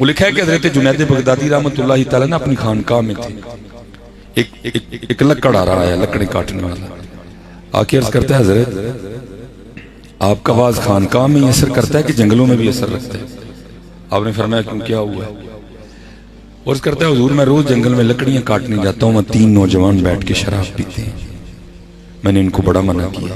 وہ لکھا ہے کہ حضرت جنید بغدادی رحمۃ اللہ تعالیٰ نے اپنی خانقاہ میں تھے، ایک لکڑ آ رہا ہے، لکڑیں کاٹنے والا، آ کے عرض کرتا ہے حضرت آپ کا واز خانقاہ میں ہی اثر کرتا ہے کہ جنگلوں میں بھی اثر رکھتا ہے؟ آپ نے فرمایا کیوں، کیا ہوا ہے؟ عرض کرتا ہے حضور میں روز جنگل میں لکڑیاں کاٹنے جاتا ہوں، میں 3 نوجوان بیٹھ کے شراب پیتے ہیں، میں نے ان کو بڑا منع کیا،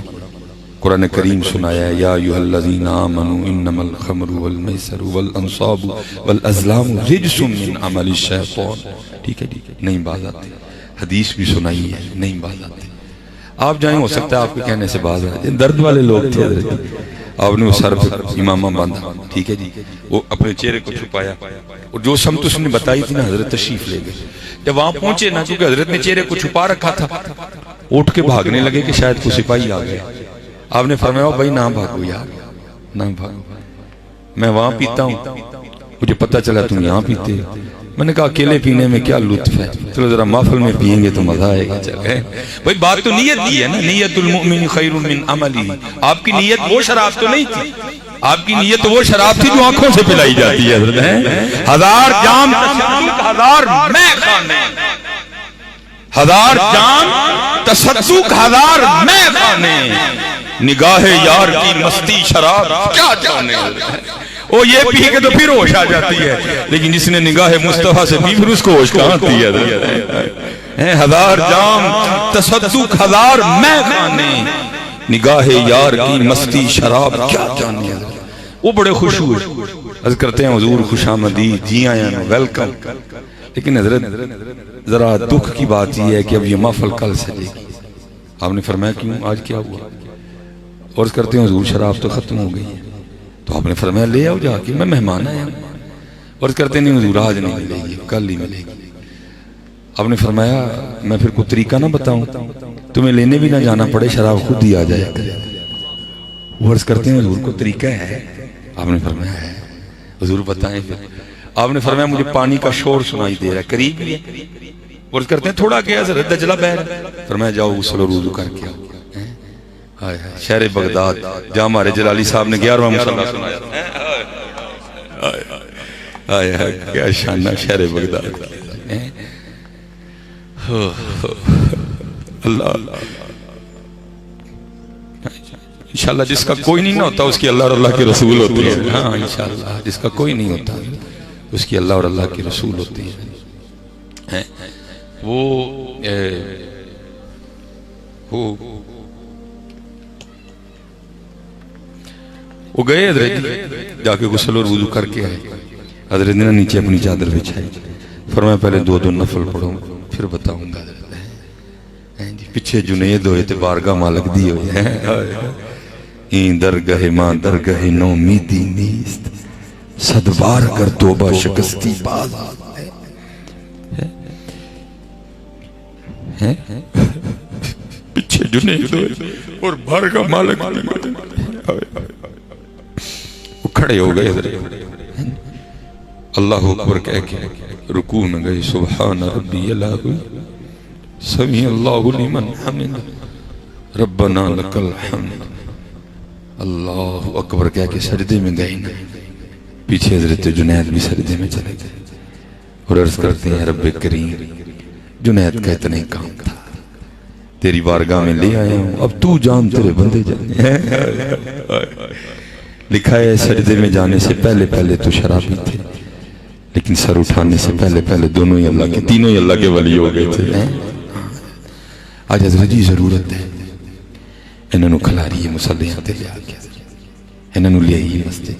قرآن کریم سنایا ہے یا ایھا الذین آمنوا انما الخمر والمیسر والانصاب والازلام رجس من عمل الشیطان، ٹھیک ہے نہیں باز آتے، حدیث بھی سنائی ہے نہیں باز آتے، آپ جائیں ہو سکتا ہے آپ کے کہنے سے باز آتے، درد والے لوگ تھے حضرت، آپ نے وہ سر پر امامہ باندھا، ٹھیک ہے جی، وہ اپنے چہرے کو چھپایا، اور جو سمت اس نے بتائی تھی نا حضرت تشریف لے گئے، جب وہاں پہنچے نا کیونکہ حضرت نے چہرے کو چھپا رکھا تھا، اٹھ کے بھاگنے لگے کہ شاید کوئی سپاہی آ گئے، آپ نے فرمایا بھائی نہ بھاگو یار، نہ بھاگو، میں وہاں پیتا ہوں، مجھے پتہ چلا تم یہاں پیتے ہو، میں نے کہا اکیلے پینے میں کیا لطف ہے، چلو ذرا محفل میں پیئیں گے تو مزہ آئے گا، چلے بھائی بات تو نیت کی ہے نا، نیت المؤمن خیر من عملی، آپ کی نیت وہ شراب تو نہیں تھی، آپ کی نیت وہ شراب تھی جو آنکھوں سے پلائی جاتی ہے حضرت، ہزار جام تصدق ہزار میں خانے، ہزار جام تصدق ہزار میں خانے، نگاہ یار کی مستی شراب کیا جانے، وہ یہ پی کے تو پھر ہوش آ جاتی ہے، لیکن جس نے نگاہ مصطفیٰ سے پی پھر اس کو ہوش کہاں آتی ہے، ہزار جام تصدق ہزار میں خانے، نگاہ یار کی مستی شراب کیا جانے، وہ بڑے خوش ہوئے، عرض کرتے ہیں حضور خوش آمدید، جی آیا نا ویلکم، لیکن حضرت ذرا دکھ کی بات یہ ہے کہ اب یہ محفل کل سے لے گی، آپ نے فرمایا کیوں آج کیا ہوا، عرض کرتے ہیں حضور شراب تو ختم ہو گئی ہے، تو آپ نے فرمایا لے آؤ جا کے، میں مہمان آیا ہوں، عرض کرتے نہیں حضور آج نہیں ملے گی، کل ہی ملے گی، آپ نے فرمایا میں پھر کوئی طریقہ نہ بتاؤں، تمہیں لینے بھی نہ جانا پڑے، شراب خود ہی آ جائے گا، وہ عرض کرتے ہیں حضور کو طریقہ ہے، آپ نے فرمایا ہے، حضور بتائیں پھر، آپ نے فرمایا مجھے پانی کا شور سنائی دے رہا ہے، قریب ہی ہے، عرض کرتے ہیں تھوڑا کیا حضرت دجلہ بہہ رہا ہے، فرمایا جاؤ غسل و وضو کر کے آؤ، شہر بغداد جہاں ہمارے جلالی صاحب نے 11واں مصلی سنایا، کیا شانہ شہر بغداد، اللہ انشاءاللہ جس کا کوئی نہیں ہوتا اس کی اللہ اور اللہ کے رسول ہوتے ہیں، ہاں انشاءاللہ جس کا کوئی نہیں ہوتا اس کی اللہ اور اللہ کے رسول ہوتے ہیں، وہ گئے حضرت جا کے غسل اور وضو کر کے آئے، حضرت نے نیچے اپنی چادر بچھائی، فرمایا پہلے 2 نفل پڑھوں پھر بتاؤں گا، پیچھے جنید ہوئے تھے بارگاہ مالک دی ہوئے ہیں، این درگہ ماں درگہ نومیدی نیست، صد بار کر توبہ شکستی باز، پیچھے جنید ہوئے اور بارگاہ مالک دی ہوئے، وہ کھڑے ہو گئے حضرت، اللہ اکبر کہہ کے رکوع میں گئے، سبحان ربی العظیم سمیع اللہ لمن حمد ربنا لک الحمد، اللہ اکبر کہہ کے سجدے میں گئے، پیچھے حضرت جنید بھی سجدے میں چلے گئے، اور عرض کرتے ہیں رب کریم جنید کا اتنا ہی کام تھا، تیری بارگاہ میں لے آیا ہوں، اب تو جان تیرے بندے جانے، لکھا ہے سجدے میں جانے سے پہلے پہلے تو شرابی تھے، لیکن سر اٹھانے سے پہلے پہلے دونوں ہی اللہ کے، تینوں ہی اللہ کے ولی ہو گئے تھے، آج حضرت جی ضرورت ہے، انہوں نے کھلا رہی ہے مسلیاں تے لیا کے، انہوں نے لیا ہی مسجد،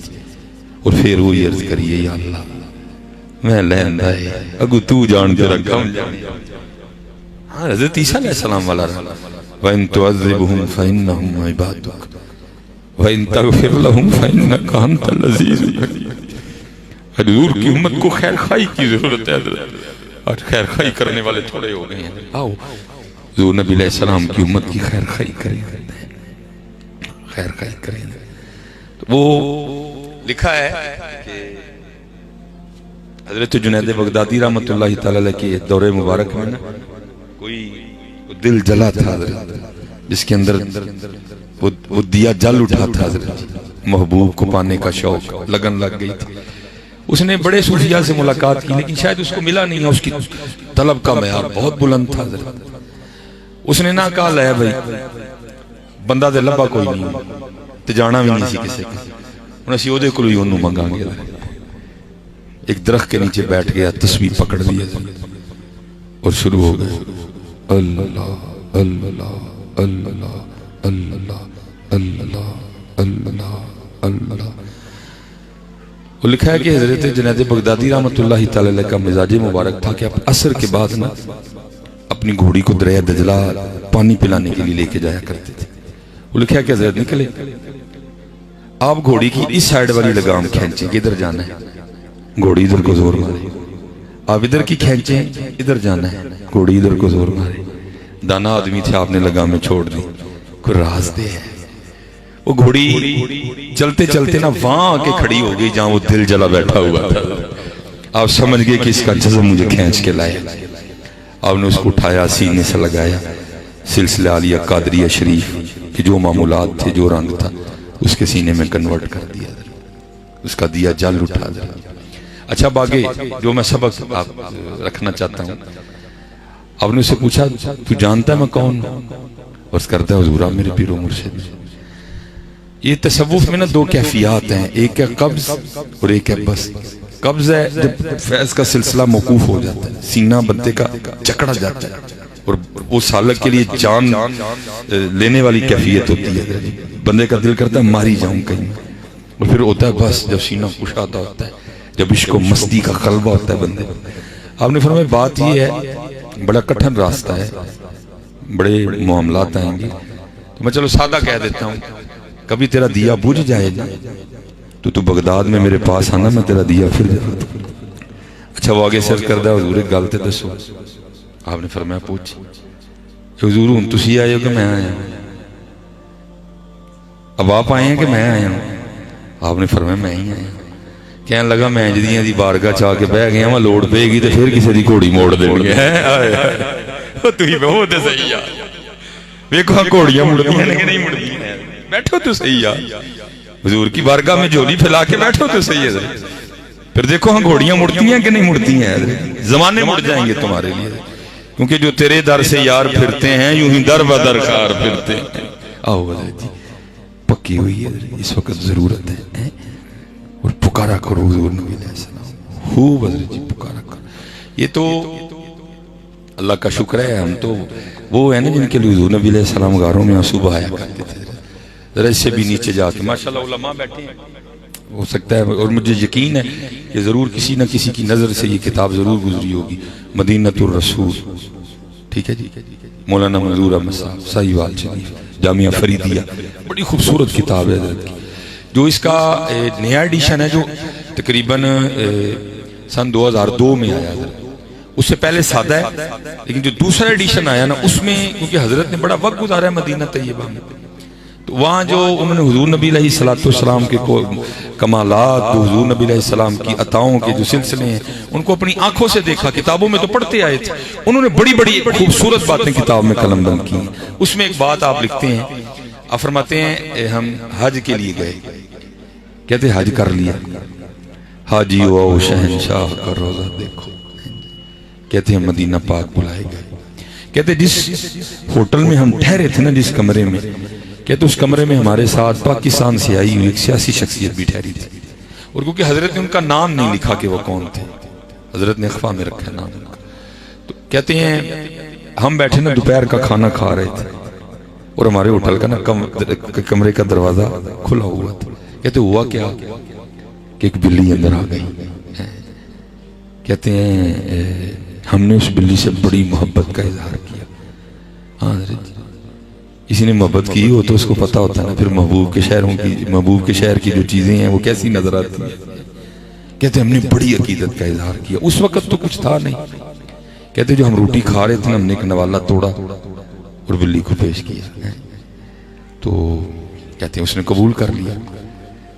اور پھر وہی عرض کریے یا اللہ میں لین دائے اگو تو جان تیرا کم جان، حضرت عیسیٰ علیہ السلام والا رہا، وَإِن تُعَذِّبْهُمْ فَإِنَّهُمْ عِبَادُكَ وَإِن تَغْفِرْ لَهُمْ فَإِنَّكَ أَنْتَ الْعَزِيزُ الْحَكِيمُ، حضور کی امت کو خیر خواہی کی ضرورت ہے حضرت، آج خیر خواہی کرنے والے تھوڑے ہو گئے ہیں، آؤ حضور نبی علیہ السلام کی امت کی خیر خواہی کریں، خیر خواہی کریں، وہ لکھا ہے کہ حضرت جنید بغدادی رحمت اللہ تعالیٰ کے دور مبارک میں کوئی دل جلا تھا حضرت، جس کے اندر وہ دیا جل اٹھا تھا حضرت، محبوب کو پانے کا شوق لگن لگ گئی تھی، اس نے بڑے صوفیاء سے ملاقات کی لیکن شاید اس کو ملا نہیں ہے، اس کی طلب کا معیار بہت بلند تھا حضرت۔ اس نے نہ کہا لے بھائی بندہ دے لبا کوئی نہیں تے جانا بھی نہیں سی کسے انہوں اسی او دے کلوئی انہوں منگا گیا، ایک درخت کے نیچے بیٹھ گیا، تسبیح پکڑ لیا اور شروع ہو گئے اللہ اللہ اللہ اللہ اللہ اللہ اللہ۔ وہ لکھا ہے کہ حضرت جنید بغدادی رحمت اللہ تعالی علیہ کا مزاج مبارک تھا کہ آپ عصر کے بعد نا اپنی گھوڑی کو دریا دجلہ پانی پلانے کے لیے لے کے جایا کرتے تھے۔ وہ لکھا ہے کہ حضرت نکلے، آپ گھوڑی کی اس سائیڈ والی لگام کھینچیں کہ ادھر جانا ہے، گھوڑی ادھر کو زور مارے، آپ ادھر کی کھینچیں ادھر جانا ہے، گھوڑی ادھر کو زور مارے۔ دانا آدمی تھے، آپ نے لگامیں چھوڑ دی، کوئی راز دے ہے۔ وہ گھوڑی چلتے چلتے نا وہاں آ کے کھڑی ہو گئی جہاں وہ دل جلا بیٹھا ہوا تھا۔ آپ سمجھ گئے کہ اس کا جذب مجھے کھینچ کے لائے۔ آپ نے اس کو اٹھایا، سینے سے لگایا، سلسلہ عالیہ قادریہ شریف کہ جو معمولات تھے، جو رنگ تھا، اس کے سینے میں کنورٹ کر دیا، اس کا دیا جل اٹھا دیا۔ اچھا باقی جو میں سبق آپ رکھنا چاہتا ہوں، آپ نے اسے پوچھا تو جانتا ہے میں کون ہوں؟ اور کرتا ہے حضور آپ میرے پیر و مرشد۔ یہ تصوف میں نا دو کیفیات ہیں، ایک ہے قبض اور ایک ہے بس۔ قبض ہے جب فیض کا سلسلہ موقوف ہو جاتا ہے، سینہ بندے کا جکڑا جاتا ہے اور وہ سالک کے لیے جان لینے والی کیفیت ہوتی ہے، بندے کا دل کرتا ہے ماری جاؤں کہیں، اور پھر ہوتا ہے بس جب سینہ کشادہ ہوتا ہے، جب عشق و مستی کا غلبہ ہوتا ہے بندے۔ آپ نے فرمایا بات یہ ہے بڑا کٹھن راستہ ہے، بڑے معاملات آئیں گے، تو میں چلو سادہ کہہ دیتا ہوں، کبھی تیرا دیا بجھ جائے گا تو بغداد میں میرے پاس آنا، میں تیرا دیا پھر جاتا۔ اچھا وہ آگے سرچ کردہ حضور ایک گالتے دسو۔ آپ نے فرمایا پوچھ حضور ہوں تسی آئے ہو کہ میں آیا ہوں؟ اب آپ آئے ہیں کہ میں آیا ہوں؟ آپ نے فرمایا میں ہی آیا ہوں۔ کہنے لگا میں جدیاں دی بارگاہ چاہ کے بہ گیا وہاں لوڑ پے گی تو پھر کسی دی گھوڑی موڑ دیں گے۔ تو ہی بہت صحیح ہے، ویکو ہاں گھوڑیاں مڑتی ہیں کہ نہیں مڑتی ہیں، بیٹھو تو صحیح ہے، حضور کی بارگاہ میں جھولی پھیلا کے بیٹھو تو صحیح ہے، پھر دیکھو ہاں گھوڑیاں مڑتی ہیں کہ نہیں مڑتی ہیں، زمانے مڑ جائیں گے تمہارے لیے، کیونکہ جو تیرے در سے یار پھرتے ہیں یوں ہی در بدر خار پھرتے ہیں۔ آؤ حضرت جی پکی ہوئی ہے، اس وقت ضرورت ہے اور پکارا کرو حضور نبی علیہ السلام، خوب حضرت جی پکارا کرو۔ یہ تو اللہ کا شکر ہے، ہم تو وہ ہے نا جن کے لیے حضور نبی علیہ السلام غاروں میں آنسو بہایا کرتے تھے، ذرا اس سے بھی نیچے جا کے ماشاءاللہ علماء بیٹھے ہیں، ہو سکتا ہے اور مجھے یقین ہے کہ ضرور کسی نہ کسی کی نظر سے یہ کتاب ضرور گزری ہوگی، مدینۃ الرسول، ٹھیک ہے جی، مولانا منظور احمد صاحب ساہیوال شریف جامعہ فریدیہ، بڑی خوبصورت کتاب ہے حضرت کی، جو اس کا نیا ایڈیشن ہے جو تقریباً سن 2002 میں آیا حضرت، اس سے پہلے سادہ ہے، لیکن جو دوسرا ایڈیشن آیا نا اس میں کیونکہ حضرت نے بڑا وقت گزارا ہے مدینہ طیبہ میں، تو وہاں جو انہوں نے حضور نبی علیہ السلام کے کمالات، حضور نبی علیہ السلام کی عطاؤں کے جو سلسلے ہیں ان کو اپنی آنکھوں سے دیکھا، کتابوں میں تو پڑھتے آئے تھے، انہوں نے بڑی بڑی خوبصورت باتیں کتاب میں قلم بند کی۔ اس میں ایک بات آپ لکھتے ہیں، آپ فرماتے ہیں ہم حج کے لیے گئے، کہتے حج کر لیا، حاجی آؤ شہنشاہ کا روزہ دیکھو، کہتے ہیں مدینہ پاک بلائے گئے، کہتے جس ہوٹل میں ہم ٹھہرے تھے نا جس کمرے میں، کہتے اس کمرے میں ہمارے ساتھ پاکستان سے آئی ہوئی ایک سیاسی شخصیت بھی ٹھہری تھی، اور کیونکہ حضرت نے ان کا نام نہیں لکھا کہ وہ کون تھے، حضرت نے اخفا میں رکھا نام ان کا، تو کہتے ہیں ہم بیٹھے نا دوپہر کا کھانا کھا رہے تھے اور ہمارے ہوٹل کا نا کمرے کا دروازہ کھلا ہوا تھا، کہتے ہوا کیا کہ ایک بلی اندر آ گئی، کہتے ہیں ہم نے اس بلی سے بڑی محبت کا اظہار کیا، ہاں حضرت کسی نے محبت کی ہو تو اس کو پتا ہوتا ہے نا پھر محبوب کے شہر کی جو چیزیں ہیں وہ کیسی نظر آتی ہیں، کہتے ہم نے بڑی عقیدت کا اظہار کیا، اس وقت تو کچھ تھا نہیں، کہتے جو ہم روٹی کھا رہے تھے ہم نے ایک نوالہ توڑا اور بلی کو پیش کیا، تو کہتے ہیں اس نے قبول کر لیا،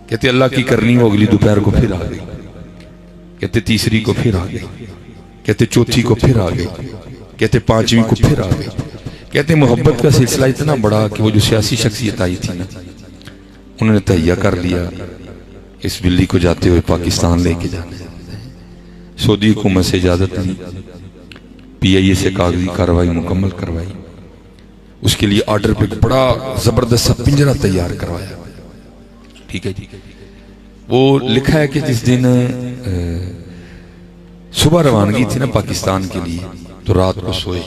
کہتے اللہ کی کرنی وہ اگلی دوپہر کو پھر آ گئی، کہتے تیسری کو پھر آ گئی، کہتے چوتھی کو پھر آ گئی، کہتے پانچویں کو پھر آ گئی، کہتے ہیں محبت کا سلسلہ اتنا بڑا کہ وہ جو سیاسی شخصیت آئی تھی نا انہوں نے تہیہ کر لیا اس بلی کو جاتے ہوئے پاکستان لے کے جانا ہے، سعودی حکومت سے اجازت لی، پی آئی اے سے کاغذی کارروائی مکمل کروائی، اس کے لیے آرڈر پہ بڑا زبردست سا پنجرہ تیار کروایا، ٹھیک ہے جی۔ وہ لکھا ہے کہ جس دن صبح روانگی تھی نا پاکستان کے لیے، تو رات کو سوئے،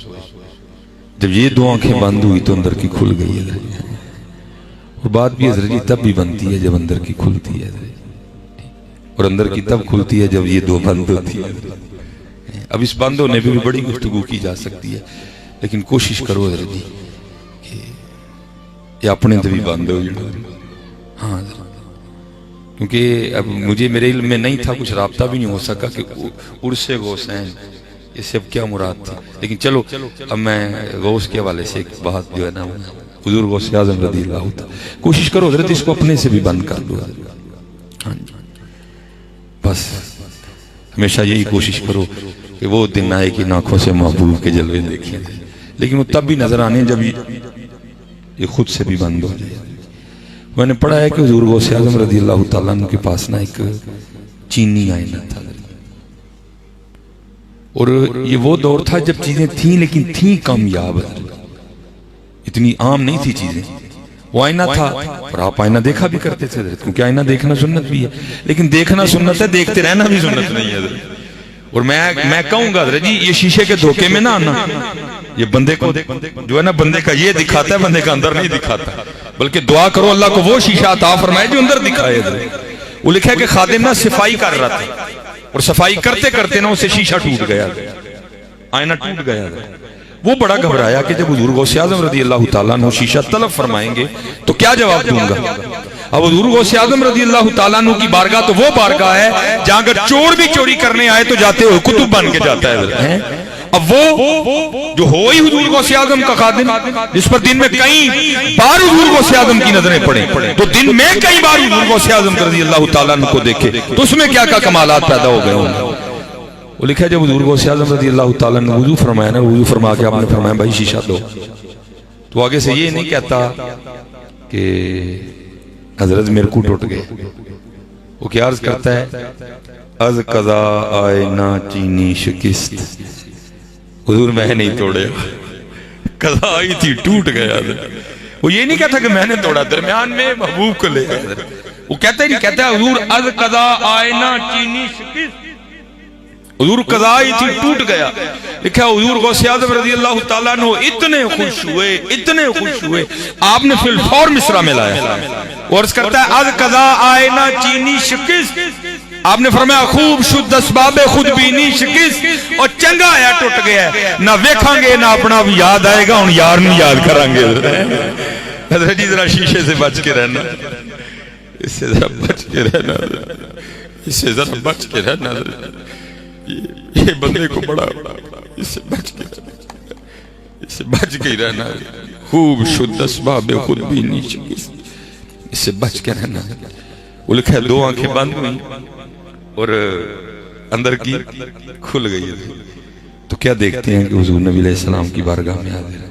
جب یہ دو آنکھیں بند ہوئی تو اندر کی کھل گئی ہے، اور بات بھی حضرت جی تب بھی بنتی ہے جب اندر کی کھلتی ہے، اور اندر کی تب کھلتی ہے جب یہ دو بند ہوتی ہے۔ اب اس بند ہونے پہ بھی بڑی گفتگو کی جا سکتی ہے، لیکن کوشش کرو حضرت جی یہ اپنے تو بھی بند ہو جائے۔ ہاں کیونکہ اب مجھے میرے علم میں نہیں تھا، کچھ رابطہ بھی نہیں ہو سکا کہ عرس غوثین یہ سب کیا مراد تھی، لیکن چلو اب میں غوث کے حوالے سے ایک بات جو ہے نا حضور غوث اعظم رضی اللہ تعالیٰ، کوشش کرو حضرت اس کو اپنے سے بھی بند کر دو۔ ہاں جی بس ہمیشہ یہی کوشش کرو کہ وہ دن آئے کہ آنکھوں سے محبوب کے جلوے دیکھیں، لیکن وہ تب بھی نظر آنے جب یہ خود سے بھی بند ہو جائے۔ میں نے پڑھا ہے کہ حضور غوث اعظم رضی اللہ تعالیٰ عنہ کے پاس نا ایک چینی آئینہ تھا، اور یہ وہ دور تھا جب چیزیں تھیں لیکن تھیں کامیاب، اتنی عام نہیں تھی چیزیں۔ وہ آئینہ تھا اور آپ آئینہ دیکھا بھی کرتے تھے حضرت، کیونکہ آئینہ دیکھنا سنت بھی ہے، لیکن دیکھنا سنت ہے، دیکھتے رہنا بھی سنت نہیں ہے حضرت۔ اور میں کہوں گا حضرت جی یہ شیشے کے دھوکے میں نہ آنا، یہ بندے کو جو ہے نا بندے کا یہ دکھاتا ہے، بندے کا اندر نہیں دکھاتا، بلکہ دعا کرو اللہ کو وہ شیشہ عطا فرمائے جو اندر دکھائے حضرت۔ وہ لکھا ہے کہ خادم نا صفائی کر رہا تھا، اور صفائی کرتے کرتے نا اسے شیشہ ٹوٹ گیا، آئینہ ٹوٹ گیا۔ وہ بڑا گھبرایا کہ جب حضور غوث اعظم رضی اللہ تعالیٰ عنہ شیشہ طلب فرمائیں گے تو کیا جواب دوں گا۔ اب حضور غوث اعظم رضی اللہ تعالیٰ عنہ کی بارگاہ تو وہ بارگاہ ہے جہاں اگر چور بھی چوری کرنے آئے تو جاتے ہوئے کتب بن کے جاتا ہے۔ اب وہ جو ہوئی حضور غوث اعظم کا خادم، جس پر دن میں کئی بار حضور غوث اعظم کی نظریں پڑیں، تو دن میں کئی بار حضور غوث اعظم رضی اللہ تعالیٰ عنہ کو دیکھے تو اس میں کیا کمالات پیدا ہو گئے ہوں۔ وہ لکھا ہے جب حضور غوث اعظم رضی اللہ تعالیٰ نے وضو فرمایا نا، وضو فرما کے آپ نے فرمایا بھائی شیشہ دو، تو آگے سے یہ نہیں کہتا کہ حضرت میرے کو ٹوٹ گئے، وہ کیا عرض کرتا ہے از قضا آئینہ چینی شکست، حضور میں نہیں توڑے، قضا آئی تھی ٹوٹ گیا۔ وہ یہ نہیں کہتا کہ میں نے توڑا، درمیان میں محبوب کو لے گیا، وہ کہتا ہی نہیں، کہتا ہے حضور از قضا آئینہ چینی شکست، حضور قضا آئی تھی ٹوٹ گیا۔ لکھا حضور غوث اعظم رضی اللہ تعالیٰ عنہ اتنے خوش ہوئے آپ نے فی الفور مصرع میں لایا، اور اس کرتا ہے از قضا آئینہ چینی شکست، آپ نے فرمایا خوب شد اسباب خود بینی شکست، اور چنگا آیا ٹوٹ گیا ہے، نہ ویکھاں گے نہ اپنا بھی یاد آئے گا، ان یار نہیں یاد کریں گے۔ حضرت جی ذرا شیشے سے بچ کے رہنا، اس سے ذرا بچ کے رہنا، اس سے ذرا بچ کے رہنا، یہ بندے کو بڑا اس سے بچ کے رہنا، اس سے بچ کے رہنا، خوب شد اسباب خود بینی شکست، اس سے بچ کے رہنا۔ وہ لکھا ہے دو آنکھیں بند ہوئی اور اندر کی کھل گئی، تو کیا دیکھتے ہیں کہ حضور نبی علیہ السلام کی بارگاہ میں حاضر ہے،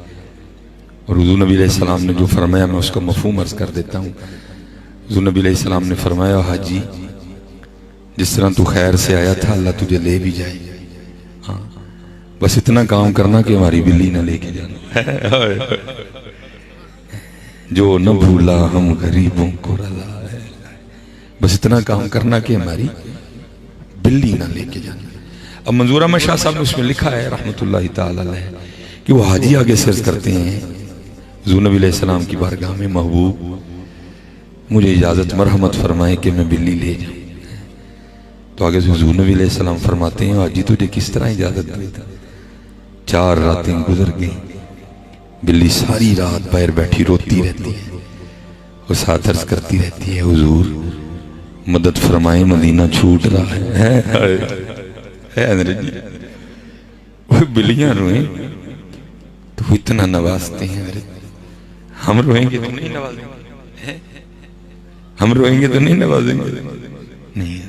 اور حضور نبی علیہ السلام نے جو فرمایا میں اس کا مفہوم عرض کر دیتا ہوں۔ حضور نبی علیہ السلام نے فرمایا حاجی جس طرح تو خیر سے آیا تھا اللہ تجھے لے بھی جائے، ہاں بس اتنا کام کرنا کہ ہماری بلی نہ لے کے جانا، جو نہ بھولا ہم غریبوں کو رضا ہے، بس اتنا کام کرنا کہ ہماری بلی نہ لے کے جانا۔ اب منظور احمد شاہ صاحب نے اس میں لکھا ہے رحمت اللہ تعالی علیہ کہ وہ حاجی آگے سے عرض کرتے ہیں حضور نبی علیہ السلام کی بارگاہ میں محبوب مجھے اجازت مرحمت فرمائے کہ میں بلی لے جاؤں، تو آگے سے حضور نبی علیہ السلام فرماتے ہیں حاجی تجھے کس طرح اجازت دیتا، 4 راتیں گزر گئی، بلی ساری رات باہر بیٹھی روتی رہتی ہے، وہ ساتھ عرض کرتی رہتی ہے حضور مدد فرمائیں مدینہ چھوٹ رہا ہے۔ حضرت جی وہ بلیاں روئیں تو وہ اتنا نوازتے ہیں، حضرت ہم روئیں گے تو نہیں نوازیں گے، ہم روئیں گے تو نہیں نوازیں گے، نہیں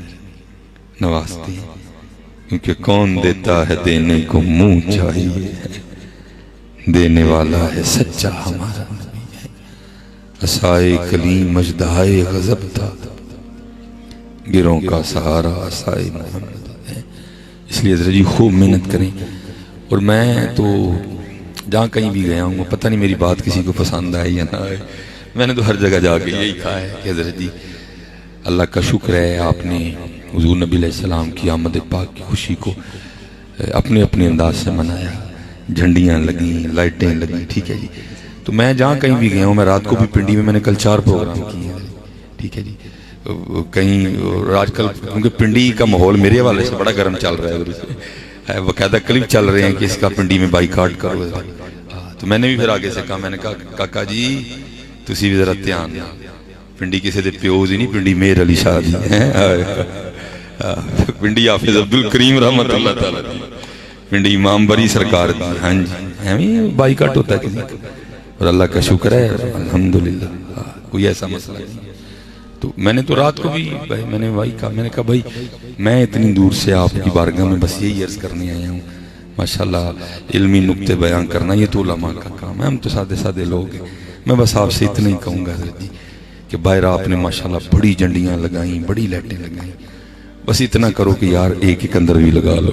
نوازتے ہیں، کیونکہ کون دیتا ہے دینے کو منہ چاہیے، دینے والا ہے سچا ہمارا نبی ہے، عصائے کلیم اژدہائے غضب تھا، گروں کا سہارا عصائے محمد ہے۔ اس لیے حضرت جی خوب محنت کریں. اور میں تو جہاں کہیں بھی گیا ہوں پتہ نہیں میری بات کسی کو پسند آئے یا نہ آئے, میں نے تو ہر جگہ جا کے یہی کہا ہے کہ حضرت جی اللہ کا شکر ہے آپ نے حضور نبی علیہ السلام کی آمد پاک کی خوشی کو اپنے اپنے انداز سے منایا, جھنڈیاں لگیں, لائٹیں لگیں, ٹھیک ہے جی. تو میں جہاں کہیں بھی گیا ہوں, میں رات کو بھی پنڈی میں نے کل 4 پروگرام کیے ہیں, ٹھیک ہے جی. کہیں آج کل کیونکہ پنڈی کا ماحول میرے حوالے سے بڑا گرم چل رہا ہے, باقاعدہ کلپ چل رہے ہیں کہ اس کا پنڈی میں بائیکاٹ کرو. تو میں نے بھی پھر آگے سے کہا, میں نے کہا کاکا جی تسی بھی ذرا دھیان دیں, پنڈی کسی دے پیوز ہی نہیں, پنڈی میر علی شاہ دی پنڈی حافظ عبدالکریم رحمت اللہ تعالیٰ دی, پنڈی امام بری سرکار دی. ہاں جی ہمیں بائیکاٹ ہوتا ہے کسی کا, اور اللہ کا شکر ہے الحمدللہ کوئی ایسا مسئلہ نہیں. تو میں نے تو رات کو بھی میں نے کہا, میں نے کہا بھائی میں اتنی دور سے آپ کی بارگاہ میں بس یہی عرض کرنے آیا ہوں, ماشاءاللہ علمی نکتے بیان کرنا یہ تو علماء کا کام ہے, ہم تو سادے سادے لوگ ہیں. میں بس آپ سے اتنا ہی کہوں گا حضرت جی کہ باہر آپ نے ماشاءاللہ بڑی جھنڈیاں لگائیں, بڑی لائٹیں لگائیں, بس اتنا کرو کہ یار ایک اندر بھی لگا لو